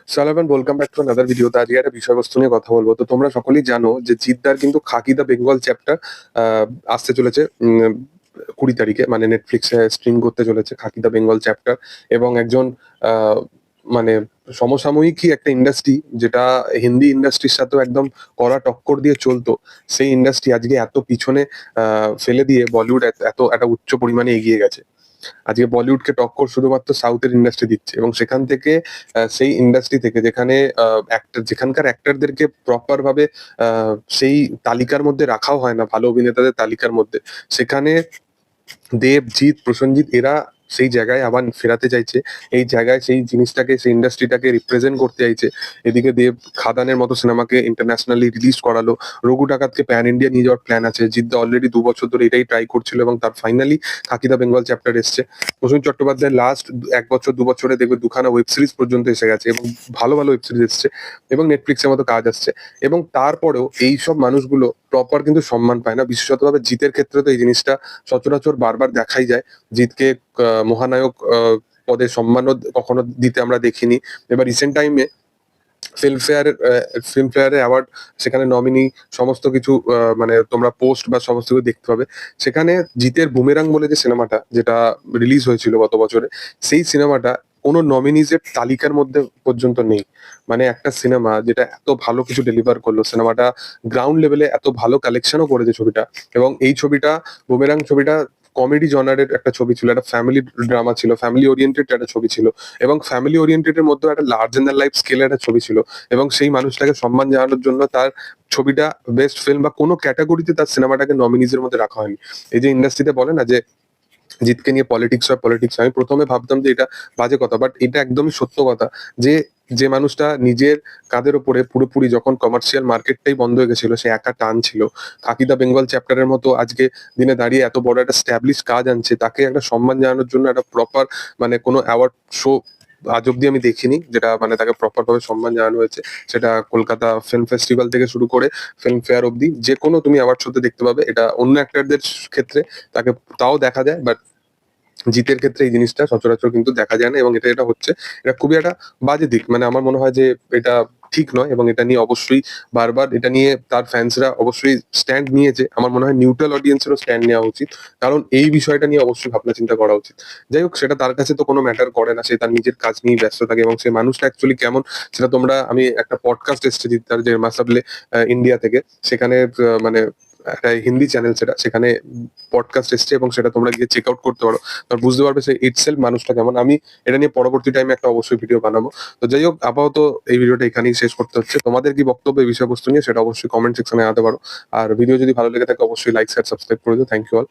সালামান, welcome back to another video. তো আজকে একটা বিষয়বস্তু নিয়ে কথা বলবো। তো তোমরা সকলেই জানো যে জিদ্দার কিন্তু খাকি দ্য বেঙ্গল চ্যাপ্টার আসতে চলেছে 20 তারিখে, মানে নেটফ্লিক্সে স্ট্রিম করতে চলেছে খাকি দ্য বেঙ্গল চ্যাপ্টার। এবং একজন আহ, মানে সমসাময়িকই একটা ইন্ডাস্ট্রি, যেটা হিন্দি ইন্ডাস্ট্রির সাথেও একদম কড়া টক্কর দিয়ে চলতো, সেই ইন্ডাস্ট্রি আজকে এত পিছনে ফেলে দিয়ে বলিউড এত একটা উচ্চ পরিমাণে এগিয়ে গেছে। আজকে বলিউডকে টক্কর শুধুমাত্র সাউথের ইন্ডাস্ট্রি দিচ্ছে, এবং সেখান থেকে সেই ইন্ডাস্ট্রি থেকে যেখানে যেখানকার অ্যাক্টরদেরকে প্রপার ভাবে সেই তালিকার মধ্যে রাখাও হয় না, ভালো অভিনেতাদের তালিকার মধ্যে, সেখানে দেব, জিৎ, প্রসেনজিৎ এরা সেই জায়গায় আবার ফেরাতে চাইছে। এই জায়গায় সেই জিনিসটাকে, সেই ইন্ডাস্ট্রিটাকে রিপ্রেজেন্ট করতে চাইছে। এদিকে দেব খাদানের মতো সিনেমাকে ইন্টারন্যাশনালি রিলিজ করালো, রঘু ডাকাতকে প্যান ইন্ডিয়া নিয়ে যাওয়ার প্ল্যান আছে। জিদ্দা অলরেডি 2 বছর ধরে এটাই ট্রাই করছিল, এবং তার ফাইনালি খাকি দা বেঙ্গল চ্যাপ্টার এসছে। প্রসেনজিৎ চট্টোপাধ্যায় লাস্ট 1 বছর 2 বছরে দেখবে 2খানা ওয়েব সিরিজ পর্যন্ত এসে গেছে, এবং ভালো ভালো ওয়েব সিরিজ এসছে, এবং নেটফ্লিক্সের মতো কাজ আসছে। এবং তারপরেও এই সব মানুষগুলো প্রপার কিন্তু সম্মান পায় না। বিশেষতভাবে জিতের ক্ষেত্রে তো এই জিনিসটা সচরাচর বারবার দেখাই যায়। জিতকে মহানায়ক পদে সম্মানও কখনো দিতে আমরা দেখিনি। এবার রিসেন্ট টাইমে ফিল্মফেয়ারের অ্যাওয়ার্ড, সেখানে নমিনি, সমস্ত কিছু মানে তোমরা পোস্ট বা সমস্ত কিছু দেখতে পাবে। সেখানে জিতের বুমেরাং বলে যে সিনেমাটা, যেটা রিলিজ হয়েছিল গত বছরে, সেই সিনেমাটা কোনো নমিনিজের তালিকার মধ্যে পর্যন্ত নেই। মানে একটা সিনেমা যেটা এত ভালো কিছু ডেলিভার করলো, সিনেমাটা গ্রাউন্ড লেভেলে এত ভালো কালেকশনও করেছে ছবিটা। এবং এই ছবিটা, বুমেরাং ছবিটা, কমেডি জনারের একটা ছবি ছিল, একটা ফ্যামিলি ড্রামা ছিল, ফ্যামিলি ওরিয়েন্টেড একটা ছবি ছিল, এবং ফ্যামিলি ওরিয়েন্টেড এর মধ্যে একটা লার্জ ইন দ্য লাইফ স্কেলের একটা ছবি ছিল। এবং সেই মানুষটাকে সম্মান জানানোর জন্য তার ছবিটা বেস্ট ফিল্ম বা কোনো ক্যাটাগরিতে তার সিনেমাটাকে নমিনিজের মধ্যে রাখা হয়নি। এই যে ইন্ডাস্ট্রিতে বলে না যে জিতকে নিয়ে পলিটিক্স হয়, পলিটিক্স, আমি প্রথমে ভাবতাম যে এটা বাজে কথা, বাট এটা একদমই সত্য কথা। যে যে মানুষটা নিজের কাঁধের ওপরে পুরোপুরি, যখন কমার্শিয়াল মার্কেটটাই বন্ধ হয়ে গেছিল, সে একা টান ছিল, খাকি দা বেঙ্গল চ্যাপ্টারের মতো আজকে দিনে দাঁড়িয়ে এত বড় একটা স্ট্যাবলিশ কাজ আনছে, তাকে একটা সম্মান জানানোর জন্য একটা প্রপার, মানে কোনো অ্যাওয়ার্ড শো আজ অব্দি আমি দেখিনি যেটা মানে তাকে প্রপার ভাবে সম্মান জানানো হয়েছে। সেটা কলকাতা ফিল্ম ফেস্টিভ্যাল থেকে শুরু করে ফিল্ম ফেয়ার অব্দি যে কোনো তুমি অ্যাওয়ার্ড শোতে দেখতে পাবে। এটা অন্য অ্যাক্টরদের ক্ষেত্রে তাকে তাও দেখা যায়, বাট জিতের ক্ষেত্রে এই জিনিসটা সচরাচর কিন্তু দেখা যায় না, এবং এটা যেটা হচ্ছে, এটা খুবই একটা বাজে দিক। মানে আমার মনে হয় যে এটা ঠিক নয়, এবং এটা নিয়ে অবশ্যই বারবার, এটা নিয়ে তার ফ্যান্সরা অবশ্যই স্ট্যান্ড নিয়েছে। আমার মনে হয় নিউট্রাল অডিয়েন্সেরও স্ট্যান্ড নেওয়া উচিত, কারণ এই বিষয়টা নিয়ে অবশ্যই ভাবনা চিন্তা করা উচিত। যাই হোক, সেটা তার কাছে তো কোনো ম্যাটার করে না, সে তার নিজের কাজ নিয়ে ব্যস্ত থাকে। এবং সেই মানুষটা অ্যাকচুয়ালি কেমন, সেটা তোমরা, আমি একটা পডকাস্ট এসেছে তার, যে মাসাবলে ইন্ডিয়া থেকে, সেখানে মানে একটা হিন্দি চ্যানেল, সেখানে পডকাস্ট এসছে, এবং সেটা তোমরা গিয়ে চেক আউট করতে পারো। তার বুঝতে পারবে সে ইটসেলফ মানুষটা কেমন। আমি এটা নিয়ে পরবর্তী টাইমে একটা অবশ্যই ভিডিও বানাবো। তো যাই হোক, আপাতত এই ভিডিওটা এখানেই শেষ করতে হচ্ছে। তোমাদের কি বক্তব্য এই বিষয়বস্তু নিয়ে, সেটা অবশ্যই কমেন্ট সেকশনে জানাতে পারো। আর ভিডিও যদি ভালো লেগে থাকে অবশ্যই লাইক, শেয়ার, সাবস্ক্রাইব করে দিও। Thank you all.